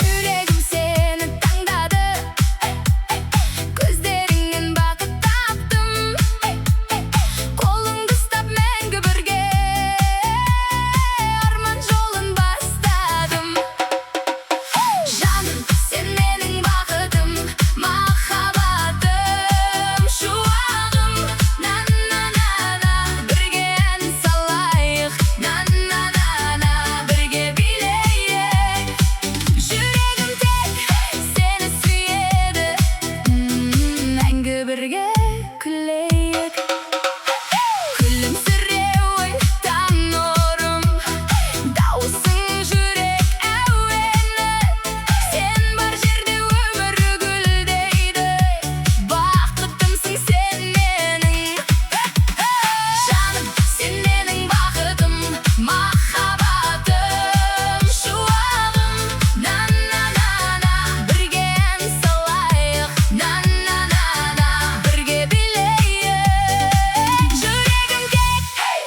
Yüreğim seni tanıdı, gözlerinden bakıp taptım. Kolun kıstap мәңгі бірге, арман жолын бастадым. Жаным, сен менің бақытым, махаббатым, шуағым. На-на-на-на, бірге ән салайық. На-на-на-на, бірге билейік. Жүрегім тек сені сүйеді, мәңгі бірге күлейік. Күлімсіреуің таң нұрым, дауысың жүрек әуені. Сен бар жерде өмір гүлдейді, бақытымсың сен менің. Жаным, сен менің бақытым, махаббатым, шуағым. На-на-на-на, бірге ән салайық. На-на-на-на, бірге билейік. Жүрегім тек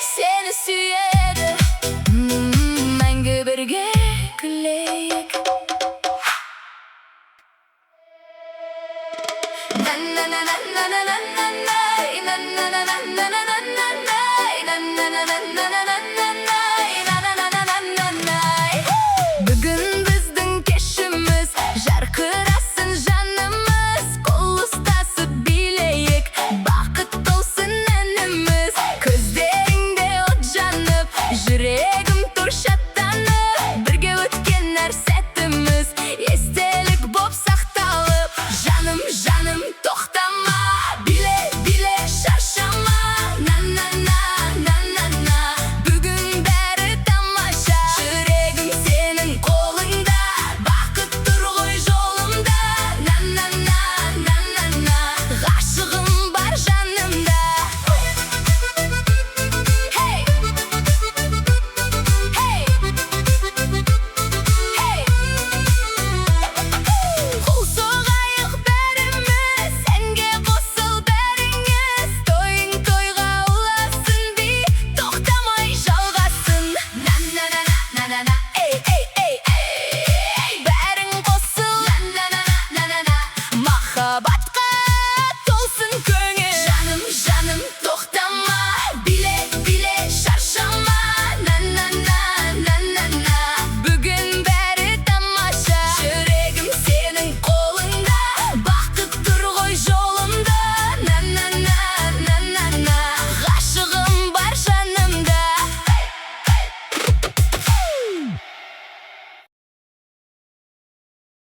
сені сүйеді, мәңгі бірге күлейік. На-на-на-на-на-на-на-на, на-на-на-на-на-на-на-на, на-на-на-на-на-на-на-на.